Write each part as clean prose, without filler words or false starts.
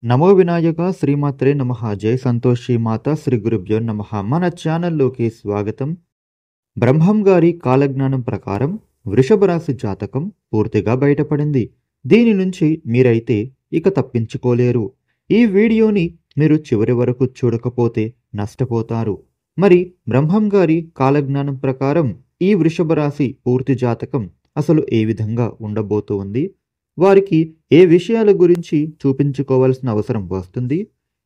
నమో వినాయక శ్రీమాత్రే నమః జై సంతోషి మాత శ్రీ గురుభ్యో నమః. మన ఛానల్లోకి స్వాగతం. బ్రహ్మం గారి కాలజ్ఞానం ప్రకారం వృషభ రాశి జాతకం పూర్తిగా బయటపడింది. దీని నుంచి మీరైతే ఇక తప్పించుకోలేరు. ఈ వీడియోని మీరు చివరి వరకు చూడకపోతే నష్టపోతారు. మరి బ్రహ్మం గారి కాలజ్ఞానం ప్రకారం ఈ వృషభ రాశి పూర్తి జాతకం అసలు ఏ విధంగా ఉండబోతోంది, వారికి ఏ విషయాల గురించి చూపించుకోవాల్సిన అవసరం వస్తుంది,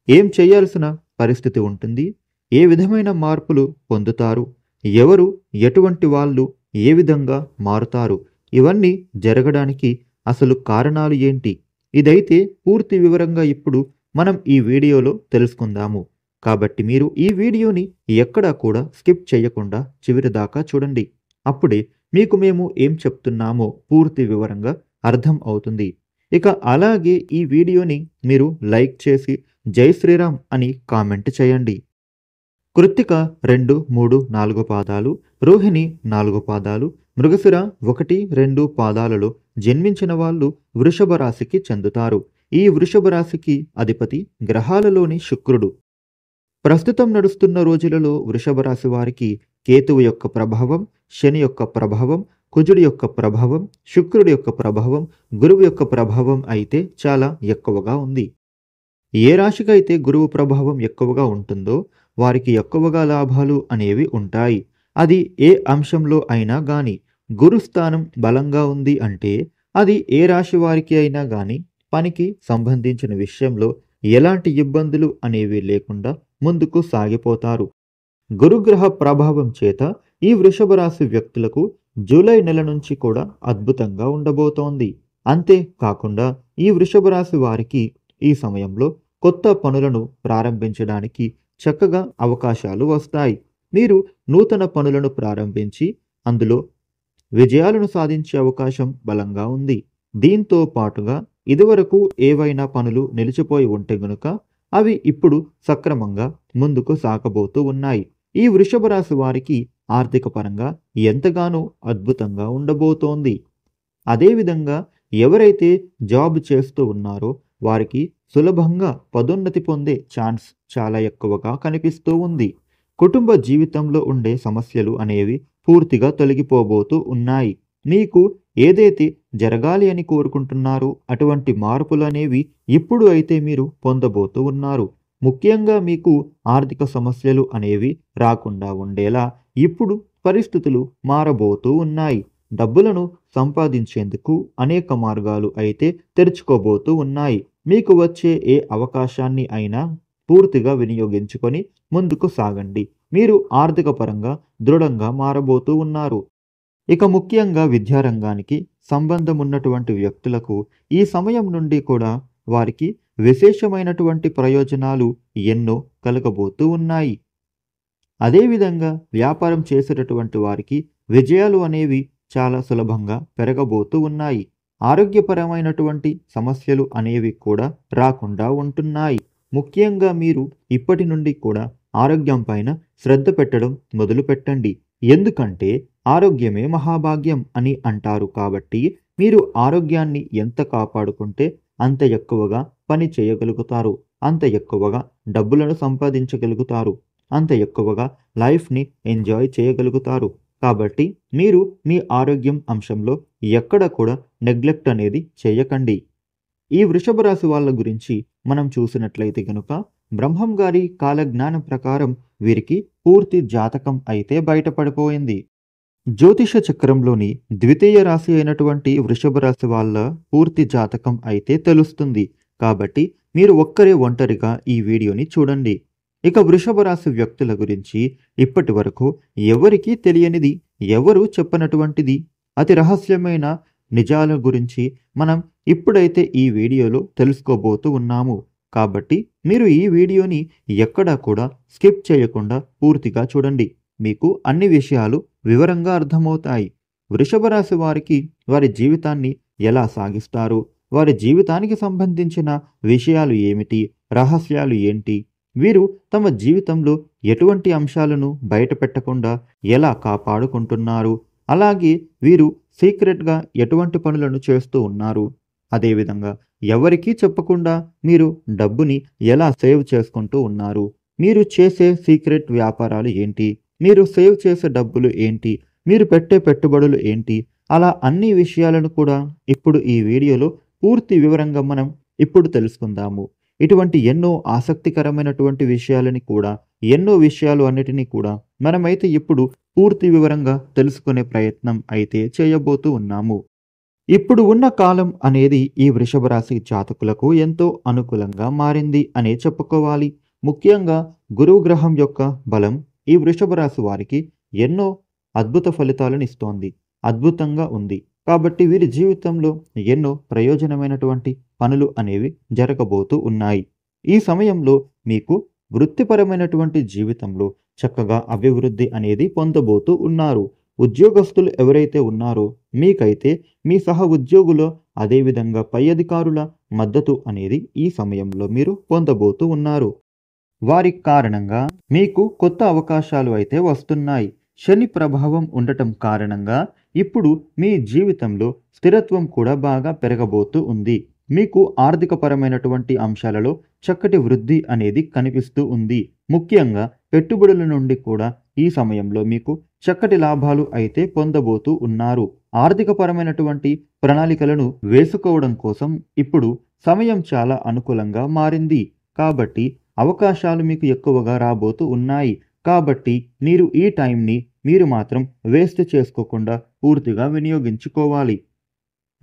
ఏం చేయాల్సిన పరిస్థితి ఉంటుంది, ఏ విధమైన మార్పులు పొందుతారు, ఎవరు ఎటువంటి వాళ్ళు ఏ విధంగా మారుతారు, ఇవన్నీ జరగడానికి అసలు కారణాలు ఏంటి, ఇదైతే పూర్తి వివరంగా ఇప్పుడు మనం ఈ వీడియోలో తెలుసుకుందాము. కాబట్టి మీరు ఈ వీడియోని ఎక్కడా కూడా స్కిప్ చేయకుండా చివరి దాకా చూడండి. అప్పుడే మీకు మేము ఏం చెప్తున్నామో పూర్తి వివరంగా అర్థం అవుతుంది. ఇక అలాగే ఈ వీడియోని మీరు లైక్ చేసి జై శ్రీరామ్ అని కామెంట్ చేయండి. కృత్తిక 2, 3, 4 పాదాలు, రోహిణి 4 పాదాలు, మృగశిర 1, 2 పాదాలలో జన్మించిన వాళ్ళు వృషభ రాశికి చెందుతారు. ఈ వృషభ రాశికి అధిపతి గ్రహాలలోని శుక్రుడు. ప్రస్తుతం నడుస్తున్న రోజులలో వృషభ రాశి వారికి కేతువు యొక్క ప్రభావం, శని యొక్క ప్రభావం, కుజుడి యొక్క ప్రభావం, శుక్రుడి యొక్క ప్రభావం, గురువు యొక్క ప్రభావం అయితే చాలా ఎక్కువగా ఉంది. ఏ రాశికైతే గురువు ప్రభావం ఎక్కువగా ఉంటుందో వారికి ఎక్కువగా లాభాలు అనేవి ఉంటాయి. అది ఏ అంశంలో అయినా గాని. గురుస్థానం బలంగా ఉంది అంటే అది ఏ రాశి వారికి అయినా గాని పనికి సంబంధించిన విషయంలో ఎలాంటి ఇబ్బందులు అనేవి లేకుండా ముందుకు సాగిపోతారు. గురుగ్రహ ప్రభావం చేత ఈ వృషభ రాశి వ్యక్తులకు జూలై నెల నుంచి కూడా అద్భుతంగా ఉండబోతోంది. అంతేకాకుండా ఈ వృషభ రాశి వారికి ఈ సమయంలో కొత్త పనులను ప్రారంభించడానికి చక్కగా అవకాశాలు వస్తాయి. మీరు నూతన పనులను ప్రారంభించి అందులో విజయాలను సాధించే అవకాశం బలంగా ఉంది. దీంతో పాటుగా ఇదివరకు ఏవైనా పనులు నిలిచిపోయి ఉంటే గనుక అవి ఇప్పుడు సక్రమంగా ముందుకు సాగబోతూ ఉన్నాయి. ఈ వృషభ రాశి వారికి ఆర్థిక పరంగా ఎంతగానో అద్భుతంగా ఉండబోతోంది. అదేవిధంగా ఎవరైతే జాబ్ చేస్తూ ఉన్నారో వారికి సులభంగా పదోన్నతి పొందే ఛాన్స్ చాలా ఎక్కువగా కనిపిస్తూ ఉంది. కుటుంబ జీవితంలో ఉండే సమస్యలు అనేవి పూర్తిగా తొలగిపోబోతూ ఉన్నాయి. మీకు ఏదైతే జరగాలి అని కోరుకుంటున్నారో అటువంటి మార్పులు అనేవి ఇప్పుడు అయితే మీరు పొందబోతూ ఉన్నారు. ముఖ్యంగా మీకు ఆర్థిక సమస్యలు అనేవి రాకుండా ఉండేలా ఇప్పుడు పరిస్థితులు మారబోతూ ఉన్నాయి. డబ్బులను సంపాదించేందుకు అనేక మార్గాలు అయితే తెరుచుకోబోతూ ఉన్నాయి. మీకు వచ్చే ఏ అవకాశాన్ని అయినా పూర్తిగా వినియోగించుకొని ముందుకు సాగండి. మీరు ఆర్థిక పరంగా దృఢంగా మారబోతూ ఉన్నారు. ఇక ముఖ్యంగా విద్యారంగానికి సంబంధం ఉన్నటువంటి వ్యక్తులకు ఈ సమయం నుండి కూడా వారికి విశేషమైనటువంటి ప్రయోజనాలు ఎన్నో కలగబోతూ ఉన్నాయి. అదేవిధంగా వ్యాపారం చేసేటటువంటి వారికి విజయాలు అనేవి చాలా సులభంగా పెరగబోతూ ఉన్నాయి. ఆరోగ్యపరమైనటువంటి సమస్యలు అనేవి కూడా రాకుండా ఉంటున్నాయి. ముఖ్యంగా మీరు ఇప్పటి నుండి కూడా ఆరోగ్యం పైన శ్రద్ధ పెట్టడం మొదలు పెట్టండి. ఎందుకంటే ఆరోగ్యమే మహాభాగ్యం అని అంటారు. కాబట్టి మీరు ఆరోగ్యాన్ని ఎంత కాపాడుకుంటే అంత ఎక్కువగా పని చేయగలుగుతారు, అంత ఎక్కువగా డబ్బులను సంపాదించగలుగుతారు, అంత ఎక్కువగా లైఫ్ని ఎంజాయ్ చేయగలుగుతారు. కాబట్టి మీరు మీ ఆరోగ్యం అంశంలో ఎక్కడ కూడా నెగ్లెక్ట్ అనేది చేయకండి. ఈ వృషభ రాశి వాళ్ళ గురించి మనం చూసినట్లయితే గనుక బ్రహ్మం గారి కాలజ్ఞానం ప్రకారం వీరికి పూర్తి జాతకం అయితే బయటపడిపోయింది. జ్యోతిష చక్రంలోని ద్వితీయ రాశి అయినటువంటి వృషభ రాశి వాళ్ళ పూర్తి జాతకం అయితే తెలుస్తుంది. కాబట్టి మీరు ఒక్కరే ఒంటరిగా ఈ వీడియోని చూడండి. ఇక వృషభ రాశి వ్యక్తుల గురించి ఇప్పటి వరకు ఎవరికీ తెలియనిది, ఎవరు చెప్పనటువంటిది, అతి రహస్యమైన నిజాల గురించి మనం ఇప్పుడైతే ఈ వీడియోలో తెలుసుకోబోతూ ఉన్నాము. కాబట్టి మీరు ఈ వీడియోని ఎక్కడా కూడా స్కిప్ చేయకుండా పూర్తిగా చూడండి. మీకు అన్ని విషయాలు వివరంగా అర్థమవుతాయి. వృషభ రాశి వారికి వారి జీవితాన్ని ఎలా సాగిస్తారు, వారి జీవితానికి సంబంధించిన విషయాలు ఏమిటి, రహస్యాలు ఏంటి, వీరు తమ జీవితంలో ఎటువంటి అంశాలను బయట పెట్టకుండా ఎలా కాపాడుకుంటున్నారు, అలాగే వీరు సీక్రెట్గా ఎటువంటి పనులను చేస్తూ ఉన్నారు, అదేవిధంగా ఎవరికీ చెప్పకుండా మీరు డబ్బుని ఎలా సేవ్ చేసుకుంటూ ఉన్నారు? మీరు చేసే సీక్రెట్ వ్యాపారాలు ఏంటి? మీరు సేవ్ చేసే డబ్బులు ఏంటి? మీరు పెట్టే పెట్టుబడులు ఏంటి? అలా అన్ని విషయాలను కూడా ఇప్పుడు ఈ వీడియోలో పూర్తి వివరంగా మనం ఇప్పుడు తెలుసుకుందాము. ఇటువంటి ఎన్నో ఆసక్తికరమైనటువంటి విషయాలని కూడా, ఎన్నో విషయాలు అన్నిటినీ కూడా మనమైతే ఇప్పుడు పూర్తి వివరంగా తెలుసుకునే ప్రయత్నం అయితే చేయబోతూ ఉన్నాము. ఇప్పుడు ఉన్న కాలం అనేది ఈ వృషభ రాశి జాతకులకు ఎంతో అనుకూలంగా మారింది అనే చెప్పుకోవాలి. ముఖ్యంగా గురువు గ్రహం యొక్క బలం ఈ వృషభ రాశి వారికి ఎన్నో అద్భుత ఫలితాలను ఇస్తోంది. అద్భుతంగా ఉంది. కాబట్టి వీరి జీవితంలో ఎన్నో ప్రయోజనమైనటువంటి పనులు అనేవి జరగబోతూ ఉన్నాయి. ఈ సమయంలో మీకు వృత్తిపరమైనటువంటి జీవితంలో చక్కగా అభివృద్ధి అనేది పొందబోతూ ఉన్నారు. ఉద్యోగస్తులు ఎవరైతే ఉన్నారో మీకైతే మీ సహ ఉద్యోగులు అదేవిధంగా పై అధికారుల మద్దతు అనేది ఈ సమయంలో మీరు పొందబోతూ ఉన్నారు. వారి కారణంగా మీకు కొత్త అవకాశాలు అయితే వస్తున్నాయి. శని ప్రభావం ఉండటం కారణంగా ఇప్పుడు మీ జీవితంలో స్థిరత్వం కూడా బాగా పెరగబోతూ ఉంది. మీకు ఆర్థికపరమైనటువంటి అంశాలలో చక్కటి వృద్ధి అనేది కనిపిస్తూ ఉంది. ముఖ్యంగా పెట్టుబడుల నుండి కూడా ఈ సమయంలో మీకు చక్కటి లాభాలు అయితే పొందబోతూ ఉన్నారు. ఆర్థికపరమైనటువంటి ప్రణాళికలను వేసుకోవడం కోసం ఇప్పుడు సమయం చాలా అనుకూలంగా మారింది. కాబట్టి అవకాశాలు మీకు ఎక్కువగా రాబోతూ ఉన్నాయి. కాబట్టి మీరు ఈ టైంని మీరు మాత్రం వేస్ట్ చేసుకోకుండా పూర్తిగా వినియోగించుకోవాలి.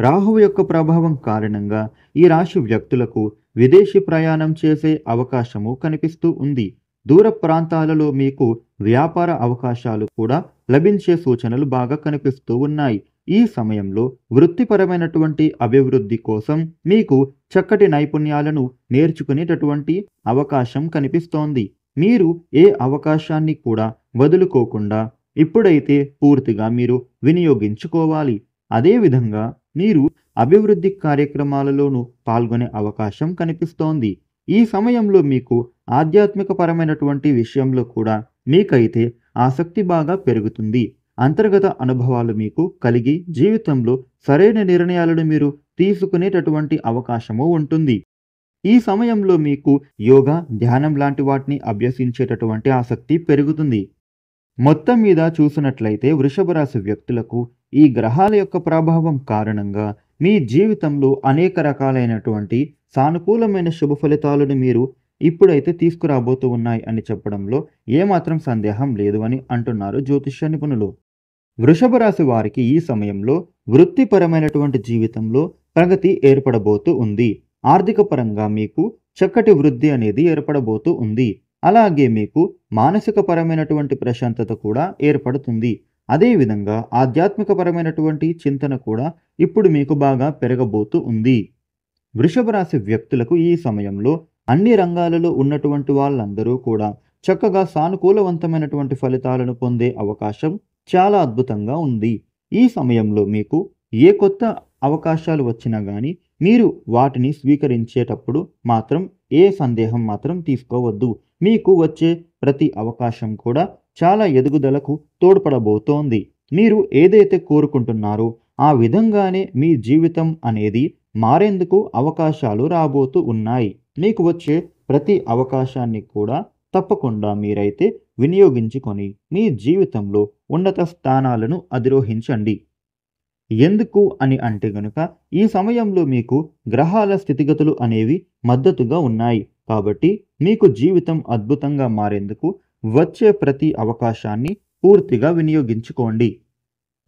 రాహువు యొక్క ప్రభావం కారణంగా ఈ రాశి వ్యక్తులకు విదేశీ ప్రయాణం చేసే అవకాశము కనిపిస్తూ ఉంది. దూర ప్రాంతాలలో మీకు వ్యాపార అవకాశాలు కూడా లభించే సూచనలు బాగా కనిపిస్తూ ఉన్నాయి. ఈ సమయంలో వృత్తిపరమైనటువంటి అభివృద్ధి కోసం మీకు చక్కటి నైపుణ్యాలను నేర్చుకునేటటువంటి అవకాశం కనిపిస్తోంది. మీరు ఏ అవకాశాన్ని కూడా వదులుకోకుండా ఇప్పుడైతే పూర్తిగా మీరు వినియోగించుకోవాలి. అదేవిధంగా మీరు అభివృద్ధి కార్యక్రమాలలోనూ పాల్గొనే అవకాశం కనిపిస్తోంది. ఈ సమయంలో మీకు ఆధ్యాత్మిక పరమైనటువంటి విషయంలో కూడా మీకైతే ఆసక్తి బాగా పెరుగుతుంది. అంతర్గత అనుభవాలు మీకు కలిగి జీవితంలో సరైన నిర్ణయాలను మీరు తీసుకునేటటువంటి అవకాశము ఉంటుంది. ఈ సమయంలో మీకు యోగా, ధ్యానం లాంటి వాటిని అభ్యసించేటటువంటి ఆసక్తి పెరుగుతుంది. మొత్తం మీద చూసినట్లయితే వృషభ రాశి వ్యక్తులకు ఈ గ్రహాల యొక్క ప్రభావం కారణంగా మీ జీవితంలో అనేక రకాలైనటువంటి సానుకూలమైన శుభ ఫలితాలను మీరు ఇప్పుడైతే తీసుకురాబోతూ ఉన్నాయి అని చెప్పడంలో ఏమాత్రం సందేహం లేదు అని అంటున్నారు జ్యోతిష్య నిపుణులు. వృషభ రాశి వారికి ఈ సమయంలో వృత్తిపరమైనటువంటి జీవితంలో ప్రగతి ఏర్పడబోతూ ఉంది. ఆర్థిక పరంగా మీకు చక్కటి వృద్ధి అనేది ఏర్పడబోతూ ఉంది. అలాగే మీకు మానసిక పరమైనటువంటి ప్రశాంతత కూడా ఏర్పడుతుంది. అదేవిధంగా ఆధ్యాత్మిక పరమైనటువంటి చింతన కూడా ఇప్పుడు మీకు బాగా పెరగబోతూ ఉంది. వృషభ రాశి వ్యక్తులకు ఈ సమయంలో అన్ని రంగాలలో ఉన్నటువంటి వాళ్ళందరూ కూడా చక్కగా సానుకూలవంతమైనటువంటి ఫలితాలను పొందే అవకాశం చాలా అద్భుతంగా ఉంది. ఈ సమయంలో మీకు ఏ కొత్త అవకాశాలు వచ్చినా కానీ మీరు వాటిని స్వీకరించేటప్పుడు మాత్రం ఏ సందేహం మాత్రం తీసుకోవద్దు. మీకు వచ్చే ప్రతి అవకాశం కూడా చాలా ఎదుగుదలకు తోడ్పడబోతోంది. మీరు ఏదైతే కోరుకుంటున్నారో ఆ విధంగానే మీ జీవితం అనేది మారేందుకు అవకాశాలు రాబోతూ ఉన్నాయి. మీకు వచ్చే ప్రతి అవకాశాన్ని కూడా తప్పకుండా మీరైతే వినియోగించుకొని మీ జీవితంలో ఉన్నత స్థానాలను అధిరోహించండి. ఎందుకు అని అంటే గనుక ఈ సమయంలో మీకు గ్రహాల స్థితిగతులు అనేవి మద్దతుగా ఉన్నాయి. కాబట్టి మీకు జీవితం అద్భుతంగా మారేందుకు వచ్చే ప్రతి అవకాశాన్ని పూర్తిగా వినియోగించుకోండి.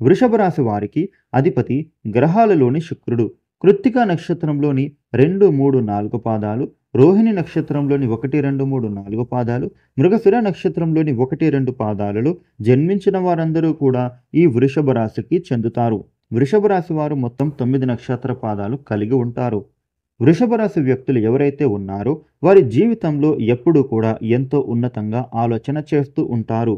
వృషభ రాశి వారికి అధిపతి గ్రహాలలోని శుక్రుడు. కృత్తిక నక్షత్రంలోని 2, 3, 4 పాదాలు, రోహిణి నక్షత్రంలోని 1, 2, 3, 4 పాదాలు, మృగశిర నక్షత్రంలోని 1, 2 పాదాలలో జన్మించిన వారందరూ కూడా ఈ వృషభ రాశికి చెందుతారు. వృషభ రాశి వారు మొత్తం 9 నక్షత్ర పాదాలు కలిగి ఉంటారు. వృషభ రాశి వ్యక్తులు ఎవరైతే ఉన్నారో వారి జీవితంలో ఎప్పుడూ కూడా ఎంతో ఉన్నతంగా ఆలోచన చేస్తూ ఉంటారు.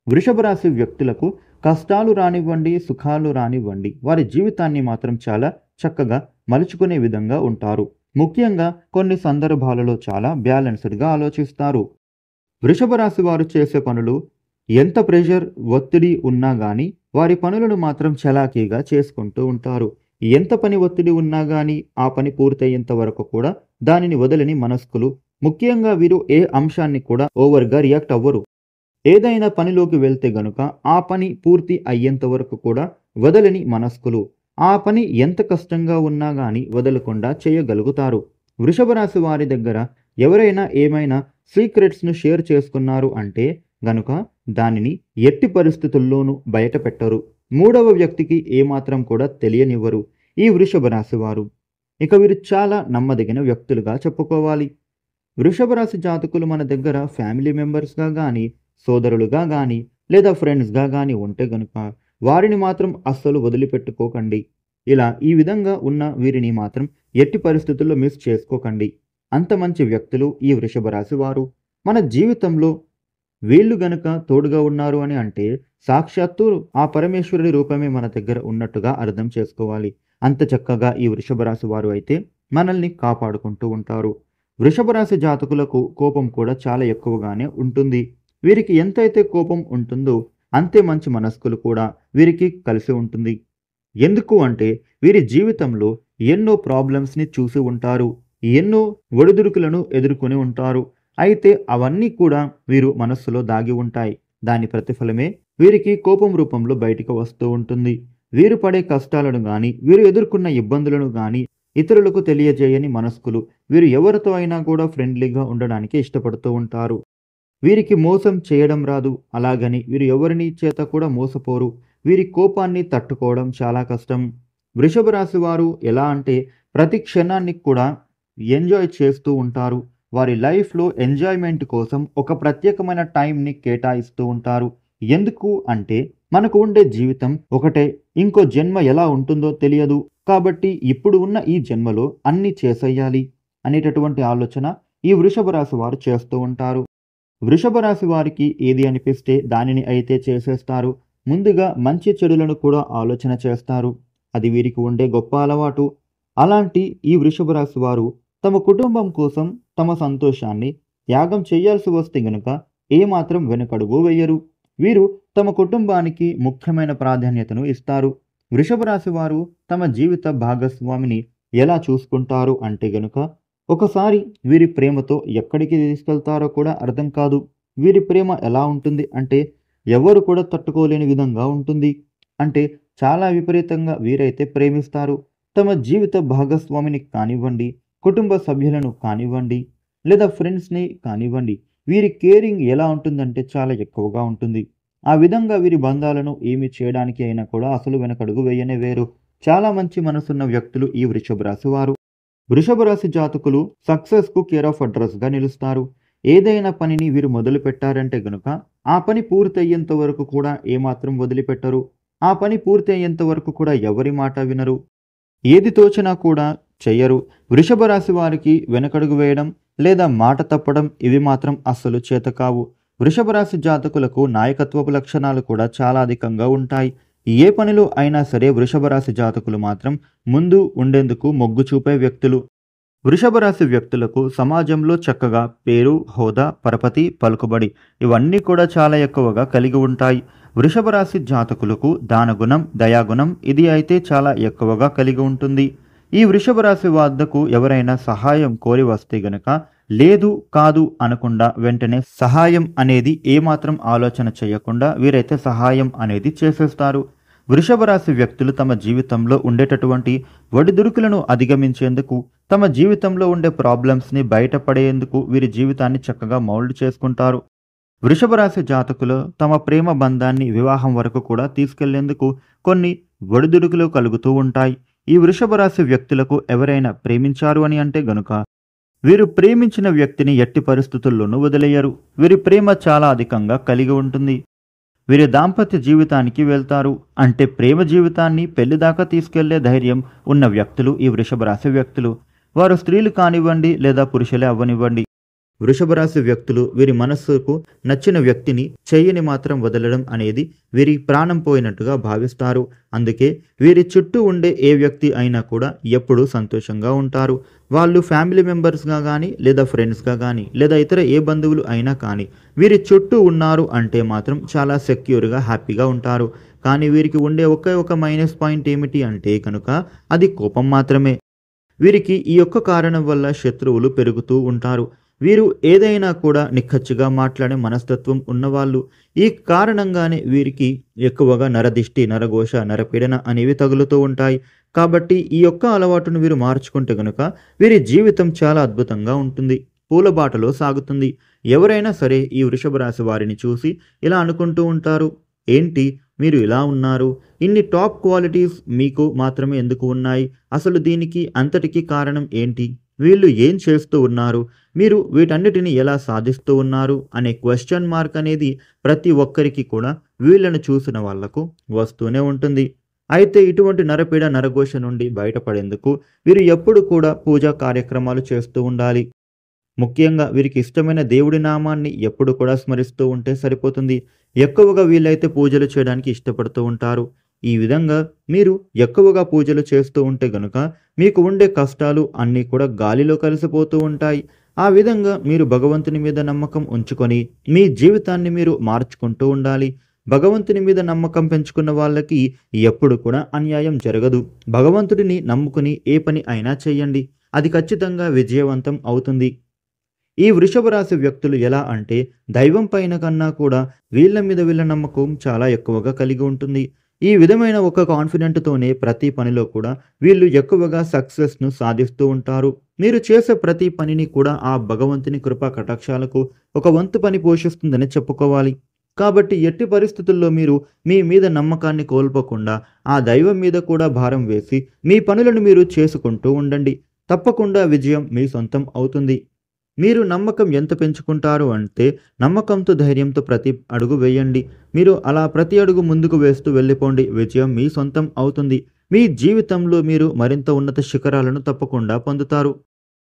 వృషభ రాశి వ్యక్తులకు కష్టాలు రానివ్వండి, సుఖాలు రానివ్వండి, వారి జీవితాన్ని మాత్రం చాలా చక్కగా మలుచుకునే విధంగా ఉంటారు. ముఖ్యంగా కొన్ని సందర్భాలలో చాలా బ్యాలెన్స్డ్గా ఆలోచిస్తారు. వృషభ రాశి వారు చేసే పనులు ఎంత ప్రెషర్, ఒత్తిడి ఉన్నా కానీ వారి పనులను మాత్రం చలాకీగా చేసుకుంటూ ఉంటారు. ఎంత పని ఒత్తిడి ఉన్నా గానీ ఆ పని పూర్తయ్యేంత వరకు కూడా దానిని వదలని మనస్కులు. ముఖ్యంగా వీరు ఏ అంశాన్ని కూడా ఓవర్‌గా రియాక్ట్ అవ్వరు. ఏదైనా పనిలోకి వెళ్తే గనుక ఆ పని పూర్తి అయ్యేంత వరకు కూడా వదలని మనస్కులు. ఆ పని ఎంత కష్టంగా ఉన్నా గాని వదలకుండా చేయగలుగుతారు. వృషభ రాశి వారి దగ్గర ఎవరైనా ఏమైనా సీక్రెట్స్‌ను షేర్ చేసుకున్నారు అంటే గనుక దానిని ఎట్టి పరిస్థితుల్లోనూ బయట పెట్టరు. మూడవ వ్యక్తికి ఏమాత్రం కూడా తెలియనివ్వరు ఈ వృషభ రాశి వారు. ఇక వీరు చాలా నమ్మదగిన వ్యక్తులుగా చెప్పుకోవాలి. వృషభ రాశి జాతకులు మన దగ్గర ఫ్యామిలీ మెంబర్స్‌గా గానీ, సోదరులుగా గానీ, లేదా ఫ్రెండ్స్‌గా గానీ ఉంటే గనుక వారిని మాత్రం అస్సలు వదిలిపెట్టుకోకండి. ఇలా ఈ విధంగా ఉన్న వీరిని మాత్రం ఎట్టి పరిస్థితుల్లో మిస్ చేసుకోకండి. అంత మంచి వ్యక్తులు ఈ వృషభ రాశి వారు. మన జీవితంలో వీళ్ళు గనుక తోడుగా ఉన్నారు అని అంటే సాక్షాత్తు ఆ పరమేశ్వరుడి రూపమే మన దగ్గర ఉన్నట్టుగా అర్థం చేసుకోవాలి. అంత చక్కగా ఈ వృషభ రాశి వారు అయితే మనల్ని కాపాడుకుంటూ ఉంటారు. వృషభ రాశి జాతకులకు కోపం కూడా చాలా ఎక్కువగానే ఉంటుంది. వీరికి ఎంతైతే కోపం ఉంటుందో అంతే మంచి మనస్కులు కూడా వీరికి కలిసి ఉంటుంది. ఎందుకు అంటే వీరి జీవితంలో ఎన్నో ప్రాబ్లమ్స్‌ని చూసి ఉంటారు. ఎన్నో ఒడిదుడుకులను ఎదుర్కొని ఉంటారు. అయితే అవన్నీ కూడా వీరు మనస్సులో దాగి ఉంటాయి. దాని ప్రతిఫలమే వీరికి కోపం రూపంలో బయటికి వస్తూ ఉంటుంది. వీరు పడే కష్టాలను గాని, వీరు ఎదుర్కొన్న ఇబ్బందులను గాని ఇతరులకు తెలియజేయని మనస్కులు. వీరు ఎవరితో అయినా కూడా ఫ్రెండ్లీగా ఉండడానికి ఇష్టపడుతూ ఉంటారు. వీరికి మోసం చేయడం రాదు. అలాగని వీరు ఎవరిని చేత కూడా మోసపోరు. వీరి కోపాన్ని తట్టుకోవడం చాలా కష్టం. వృషభ రాశి వారు ఎలా అంటే ప్రతి క్షణాన్ని కూడా ఎంజాయ్ చేస్తూ ఉంటారు. వారి లైఫ్‌లో ఎంజాయ్‌మెంట్ కోసం ఒక ప్రత్యేకమైన టైంని కేటాయిస్తూ ఉంటారు. ఎందుకు అంటే మనకు ఉండే జీవితం ఒకటే. ఇంకో జన్మ ఎలా ఉంటుందో తెలియదు. కాబట్టి ఇప్పుడు ఉన్న ఈ జన్మలో అన్నీ చేసేయాలి అనేటటువంటి ఆలోచన ఈ వృషభ రాశి వారు చేస్తూ ఉంటారు. వృషభ రాశి వారికి ఏది అనిపిస్తే దానిని అయితే చేసేస్తారు. ముందుగా మంచి చెడులను కూడా ఆలోచన చేస్తారు. అది వీరికి ఉండే గొప్ప అలవాటు. అలాంటి ఈ వృషభ రాశి వారు తమ కుటుంబం కోసం తమ సంతోషాన్ని త్యాగం చేయాల్సి వస్తే గనుక ఏమాత్రం వెనకడుగు వేయరు. వీరు తమ కుటుంబానికి ముఖ్యమైన ప్రాధాన్యతను ఇస్తారు. వృషభ రాశి వారు తమ జీవిత భాగస్వామిని ఎలా చూసుకుంటారు అంటే గనుక ఒకసారి వీరి ప్రేమతో ఎక్కడికి తీసుకెళ్తారో కూడా అర్థం కాదు. వీరి ప్రేమ ఎలా ఉంటుంది అంటే ఎవరు కూడా తట్టుకోలేని విధంగా ఉంటుంది. అంటే చాలా విపరీతంగా వీరైతే ప్రేమిస్తారు. తమ జీవిత భాగస్వామిని కానివ్వండి, కుటుంబ సభ్యులను కానివ్వండి, లేదా ఫ్రెండ్స్‌ని కానివ్వండి, వీరి కేరింగ్ ఎలా ఉంటుందంటే చాలా ఎక్కువగా ఉంటుంది. ఆ విధంగా వీరి బంధాలను ఏమి చేయడానికి అయినా కూడా అసలు వెనకడుగు వేయనే వేరు. చాలా మంచి మనసున్న వ్యక్తులు ఈ వృషభ రాశి వారు. వృషభ రాశి జాతకులు సక్సెస్‌కు కేర్ ఆఫ్ అడ్రస్‌గా నిలుస్తారు. ఏదైనా పనిని వీరు మొదలు పెట్టారంటే గనుక ఆ పని పూర్తయ్యేంత వరకు కూడా ఏమాత్రం వదిలిపెట్టరు. ఆ పని పూర్తయ్యేంత వరకు కూడా ఎవరి మాట వినరు. ఏది తోచినా కూడా చెయ్యరు. వృషభ రాశి వారికి వెనకడుగు వేయడం లేదా మాట తప్పడం ఇవి మాత్రం అస్సలు చేతకావు. వృషభ రాశి జాతకులకు నాయకత్వపు లక్షణాలు కూడా చాలా అధికంగా ఉంటాయి. ఏ పనిలో అయినా సరే వృషభ రాశి జాతకులు మాత్రం ముందు ఉండేందుకు మొగ్గు చూపే వ్యక్తులు. వృషభ రాశి వ్యక్తులకు సమాజంలో చక్కగా పేరు, హోదా, పరపతి, పలుకుబడి ఇవన్నీ కూడా చాలా ఎక్కువగా కలిగి ఉంటాయి. వృషభ రాశి జాతకులకు దానగుణం, దయాగుణం ఇది అయితే చాలా ఎక్కువగా కలిగి ఉంటుంది. ఈ వృషభ రాశి వద్దకు ఎవరైనా సహాయం కోరి వస్తే గనక లేదు కాదు అనకుండా వెంటనే సహాయం అనేది ఏమాత్రం ఆలోచన చేయకుండా వీరైతే సహాయం అనేది చేసేస్తారు. వృషభ రాశి వ్యక్తులు తమ జీవితంలో ఉండేటటువంటి ఒడిదుడుకులను అధిగమించేందుకు, తమ జీవితంలో ఉండే ప్రాబ్లమ్స్‌ని బయటపడేందుకు వీరి జీవితాన్ని చక్కగా మౌల్డ్ చేసుకుంటారు. వృషభ రాశి జాతకులు తమ ప్రేమ బంధాన్ని వివాహం వరకు కూడా తీసుకెళ్లేందుకు కొన్ని ఒడిదుడుకులు కలుగుతూ ఉంటాయి. ఈ వృషభ రాశి వ్యక్తులకు ఎవరైనా ప్రేమించారు అని అంటే గనుక వీరు ప్రేమించిన వ్యక్తిని ఎట్టి పరిస్థితుల్లోనూ వదిలేయరు. వీరి ప్రేమ చాలా అధికంగా కలిగి ఉంటుంది. వీరి దాంపత్య జీవితానికి వెళ్తారు. అంటే ప్రేమ జీవితాన్ని పెళ్లి దాకా తీసుకెళ్లే ధైర్యం ఉన్న వ్యక్తులు ఈ వృషభ రాశి వ్యక్తులు. వారు స్త్రీలు కానివ్వండి లేదా పురుషులే అవ్వనివ్వండి. వృషభ రాశి వ్యక్తులు వీరి మనస్సుకు నచ్చిన వ్యక్తిని చెయ్యని మాత్రం వదలడం అనేది వీరి ప్రాణం పోయినట్టుగా భావిస్తారు. అందుకే వీరి చుట్టూ ఉండే ఏ వ్యక్తి అయినా కూడా ఎప్పుడూ సంతోషంగా ఉంటారు. వాళ్ళు ఫ్యామిలీ మెంబర్స్గా కానీ లేదా ఫ్రెండ్స్గా కానీ లేదా ఇతర ఏ బంధువులు అయినా కానీ వీరి చుట్టూ ఉన్నారు అంటే మాత్రం చాలా సెక్యూర్గా హ్యాపీగా ఉంటారు. కానీ వీరికి ఉండే ఒకే ఒక మైనస్ పాయింట్ ఏమిటి అంటే కనుక అది కోపం మాత్రమే. వీరికి ఈ యొక్క కారణం వల్ల శత్రువులు పెరుగుతూ ఉంటారు. వీరు ఏదైనా కూడా నిక్కచ్చిగా మాట్లాడే మనస్తత్వం ఉన్నవాళ్ళు. ఈ కారణంగానే వీరికి ఎక్కువగా నరదిష్టి, నరఘోష, నరపీడన అనేవి తగులుతూ ఉంటాయి. కాబట్టి ఈ యొక్క అలవాటును వీరు మార్చుకుంటే గనుక వీరి జీవితం చాలా అద్భుతంగా ఉంటుంది, పూలబాటలో సాగుతుంది. ఎవరైనా సరే ఈ వృషభ రాశి వారిని చూసి ఇలా అనుకుంటూ ఉంటారు, ఏంటి మీరు ఇలా ఉన్నారు, ఇన్ని టాప్ క్వాలిటీస్ మీకు మాత్రమే ఎందుకు ఉన్నాయి, అసలు దీనికి అంతటికీ కారణం ఏంటి, వీళ్ళు ఏం చేస్తూ ఉన్నారు, మీరు వీటన్నిటిని ఎలా సాధిస్తూ ఉన్నారు అనే క్వశ్చన్ మార్క్ అనేది ప్రతి ఒక్కరికి కూడా వీళ్ళను చూసిన వాళ్లకు వస్తూనే ఉంటుంది. అయితే ఇటువంటి నరపీడ, నరఘోష నుండి బయటపడేందుకు వీరు ఎప్పుడు కూడా పూజా కార్యక్రమాలు చేస్తూ ఉండాలి. ముఖ్యంగా వీరికి ఇష్టమైన దేవుడి నామాన్ని ఎప్పుడు కూడా స్మరిస్తూ ఉంటే సరిపోతుంది. ఎక్కువగా వీళ్ళైతే పూజలు చేయడానికి ఇష్టపడుతూ ఉంటారు. ఈ విధంగా మీరు ఎక్కువగా పూజలు చేస్తూ ఉంటే గనుక మీకు ఉండే కష్టాలు అన్నీ కూడా గాలిలో కలిసిపోతూ ఉంటాయి. ఆ విధంగా మీరు భగవంతుని మీద నమ్మకం ఉంచుకొని మీ జీవితాన్ని మీరు మార్చుకుంటూ ఉండాలి. భగవంతుని మీద నమ్మకం పెంచుకున్న వాళ్ళకి ఎప్పుడు కూడా అన్యాయం జరగదు. భగవంతుడిని నమ్ముకుని ఏ పని అయినా చేయండి, అది ఖచ్చితంగా విజయవంతం అవుతుంది. ఈ వృషభ రాశి వ్యక్తులు ఎలా అంటే దైవం పైన కన్నా కూడా వీళ్ళ మీద వీళ్ళ నమ్మకం చాలా ఎక్కువగా కలిగి ఉంటుంది. ఈ విధమైన ఒక కాన్ఫిడెంట్తోనే ప్రతి పనిలో కూడా వీళ్ళు ఎక్కువగా సక్సెస్ను సాధిస్తూ ఉంటారు. మీరు చేసే ప్రతి పనిని కూడా ఆ భగవంతుని కృపా కటాక్షాలకు ఒక వంతు పని పోషిస్తుందని చెప్పుకోవాలి. కాబట్టి ఎట్టి పరిస్థితుల్లో మీరు మీ మీద నమ్మకాన్ని కోల్పోకుండా ఆ దైవం మీద కూడా భారం వేసి మీ పనులను మీరు చేసుకుంటూ ఉండండి. తప్పకుండా విజయం మీ సొంతం అవుతుంది. మీరు నమ్మకం ఎంత పెంచుకుంటారు అంటే నమ్మకంతో, ధైర్యంతో ప్రతి అడుగు వేయండి. మీరు అలా ప్రతి అడుగు ముందుకు వేస్తూ వెళ్ళిపోండి, విజయం మీ సొంతం అవుతుంది. మీ జీవితంలో మీరు మరింత ఉన్నత శిఖరాలను తప్పకుండా పొందుతారు.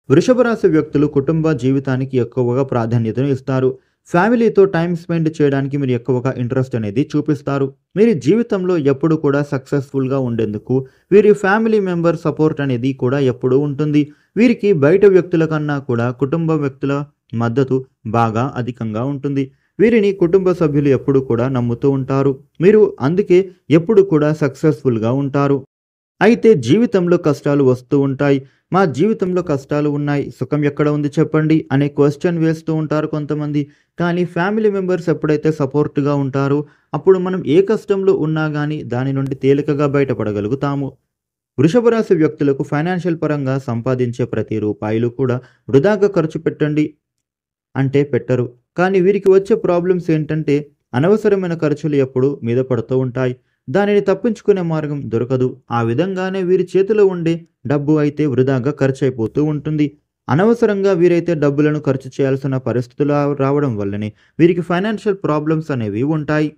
వృషభ రాశి వ్యక్తులు కుటుంబ జీవితానికి ఎక్కువగా ప్రాధాన్యతను ఇస్తారు. ఫ్యామిలీతో టైం స్పెండ్ చేయడానికి మీరు ఎక్కువగా ఇంట్రెస్ట్ అనేది చూపిస్తారు. మీరు జీవితంలో ఎప్పుడు కూడా సక్సెస్ఫుల్గా ఉండేందుకు వీరి ఫ్యామిలీ మెంబర్ సపోర్ట్ అనేది కూడా ఎప్పుడూ ఉంటుంది. వీరికి బయట వ్యక్తుల కన్నా కూడా కుటుంబ వ్యక్తుల మద్దతు బాగా అధికంగా ఉంటుంది. వీరిని కుటుంబ సభ్యులు ఎప్పుడు కూడా నమ్ముతూ ఉంటారు. మీరు అందుకే ఎప్పుడు కూడా సక్సెస్ఫుల్గా ఉంటారు. అయితే జీవితంలో కష్టాలు వస్తూ ఉంటాయి. మా జీవితంలో కష్టాలు ఉన్నాయి, సుఖం ఎక్కడ ఉంది చెప్పండి అనే క్వశ్చన్ వేస్తూ ఉంటారు కొంతమంది. కానీ ఫ్యామిలీ మెంబర్స్ ఎప్పుడైతే సపోర్ట్గా ఉంటారో అప్పుడు మనం ఏ కష్టంలో ఉన్నా కానీ దాని నుండి తేలికగా బయటపడగలుగుతాము. వృషభ రాశి వ్యక్తులకు ఫైనాన్షియల్ పరంగా సంపాదించే ప్రతి రూపాయలు కూడా వృధాగా ఖర్చు పెట్టండి అంటే పెట్టరు. కానీ వీరికి వచ్చే ప్రాబ్లమ్స్ ఏంటంటే అనవసరమైన ఖర్చులు ఎప్పుడు మీద పడుతూ ఉంటాయి. దానిని తప్పించుకునే మార్గం దొరకదు. ఆ విధంగానే వీరి చేతిలో ఉండే డబ్బు అయితే వృధాగా ఖర్చు అయిపోతూ ఉంటుంది. అనవసరంగా వీరైతే డబ్బులను ఖర్చు చేయాల్సిన పరిస్థితులు రావడం వల్లనే వీరికి ఫైనాన్షియల్ ప్రాబ్లమ్స్ అనేవి ఉంటాయి.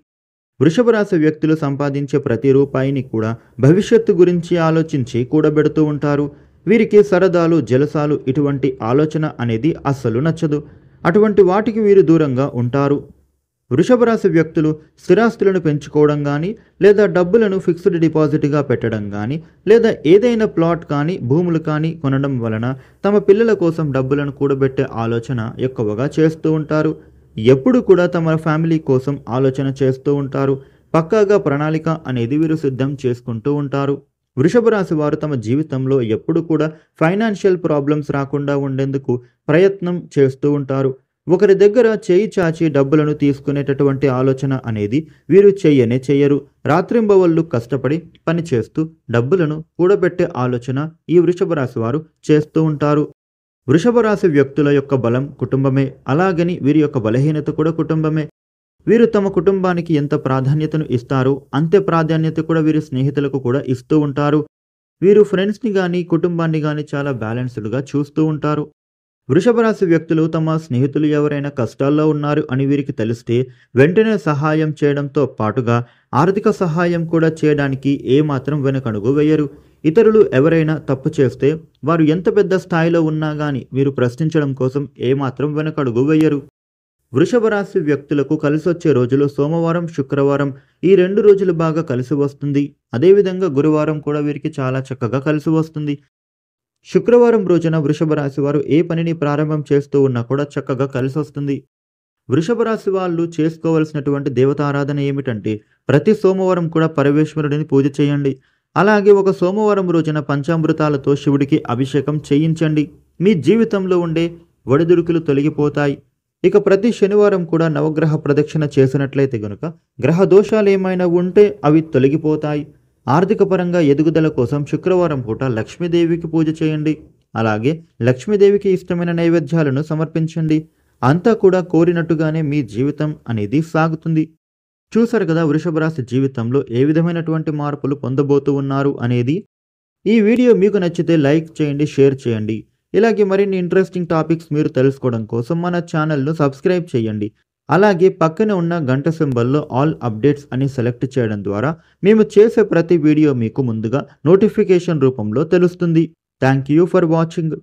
వృషభ రాశి వ్యక్తులు సంపాదించే ప్రతి రూపాయిని కూడా భవిష్యత్తు గురించి ఆలోచించి కూడబెడుతూ ఉంటారు. వీరికి సరదాలు, జలసాలు ఇటువంటి ఆలోచన అనేది అస్సలు నచ్చదు. అటువంటి వాటికి వీరు దూరంగా ఉంటారు. వృషభ రాశి వ్యక్తులు స్థిరాస్తులను పెంచుకోవడం కానీ, లేదా డబ్బులను ఫిక్స్డ్ డిపాజిట్గా పెట్టడం కానీ, లేదా ఏదైనా ప్లాట్ కానీ, భూములు కానీ కొనడం వలన తమ పిల్లల కోసం డబ్బులను కూడబెట్టే ఆలోచన ఎక్కువగా చేస్తూ ఉంటారు. ఎప్పుడు కూడా తమ ఫ్యామిలీ కోసం ఆలోచన చేస్తూ ఉంటారు. పక్కాగా ప్రణాళిక అనేది వీరు సిద్ధం చేసుకుంటూ ఉంటారు. వృషభ రాశి వారు తమ జీవితంలో ఎప్పుడు కూడా ఫైనాన్షియల్ ప్రాబ్లమ్స్ రాకుండా ఉండేందుకు ప్రయత్నం చేస్తూ ఉంటారు. ఒకరి దగ్గర చేయి చాచి డబ్బులను తీసుకునేటటువంటి ఆలోచన అనేది వీరు చెయ్యరు. రాత్రింబవళ్ళు కష్టపడి పనిచేస్తూ డబ్బులను కూడబెట్టే ఆలోచన ఈ వృషభ రాశి వారు చేస్తూ ఉంటారు. వృషభ రాశి వ్యక్తుల యొక్క బలం కుటుంబమే, అలాగని వీరి యొక్క బలహీనత కూడా కుటుంబమే. వీరు తమ కుటుంబానికి ఎంత ప్రాధాన్యతను ఇస్తారో అంతే ప్రాధాన్యత కూడా వీరి స్నేహితులకు కూడా ఇస్తూ ఉంటారు. వీరు ఫ్రెండ్స్ని కానీ కుటుంబాన్ని కానీ చాలా బ్యాలెన్స్డ్గా చూస్తూ ఉంటారు. వృషభ రాశి వ్యక్తులు తమ స్నేహితులు ఎవరైనా కష్టాల్లో ఉన్నారు అని వీరికి తెలిస్తే వెంటనే సహాయం చేయడంతో పాటుగా ఆర్థిక సహాయం కూడా చేయడానికి ఏమాత్రం వెనకడుగు వేయరు. ఇతరులు ఎవరైనా తప్పు చేస్తే వారు ఎంత పెద్ద స్థాయిలో ఉన్నా కానీ వీరు ప్రశ్నించడం కోసం ఏమాత్రం వెనకడుగు వేయరు. వృషభ రాశి వ్యక్తులకు కలిసొచ్చే రోజులు సోమవారం, శుక్రవారం ఈ 2 రోజులు బాగా కలిసి వస్తుంది. అదేవిధంగా గురువారం కూడా వీరికి చాలా చక్కగా కలిసి వస్తుంది. శుక్రవారం రోజున వృషభ రాశి వారు ఏ పనిని ప్రారంభం చేస్తూ ఉన్నా కూడా చక్కగా కలిసి వస్తుంది. వృషభ రాశి వాళ్ళు చేసుకోవాల్సినటువంటి దేవతారాధన ఏమిటంటే ప్రతి సోమవారం కూడా పరమేశ్వరుడిని పూజ చేయండి. అలాగే ఒక సోమవారం రోజున పంచామృతాలతో శివుడికి అభిషేకం చేయించండి. మీ జీవితంలో ఉండే ఒడిదుడుకులు తొలగిపోతాయి. ఇక ప్రతి శనివారం కూడా నవగ్రహ ప్రదక్షిణ చేసినట్లయితే గనుక గ్రహ దోషాలు ఏమైనా ఉంటే అవి తొలగిపోతాయి. ఆర్థిక పరంగా ఎదుగుదల కోసం శుక్రవారం పూట లక్ష్మీదేవికి పూజ చేయండి. అలాగే లక్ష్మీదేవికి ఇష్టమైన నైవేద్యాలను సమర్పించండి. అంతా కూడా కోరినట్టుగానే మీ జీవితం అనేది సాగుతుంది. చూసారు కదా వృషభ రాశి జీవితంలో ఏ విధమైనటువంటి మార్పులు పొందబోతూ ఉన్నారు అనేది. ఈ వీడియో మీకు నచ్చితే లైక్ చేయండి, షేర్ చేయండి. ఇలాగే మరిన్ని ఇంట్రెస్టింగ్ టాపిక్స్ మీరు తెలుసుకోవడం కోసం మన ఛానల్ను సబ్స్క్రైబ్ చేయండి. అలాగే పక్కన ఉన్న గంట సింబల్లో ఆల్ అప్డేట్స్ అని సెలెక్ట్ చేయడం ద్వారా మేము చేసే ప్రతి వీడియో మీకు ముందుగా నోటిఫికేషన్ రూపంలో తెలుస్తుంది. Thank you for watching.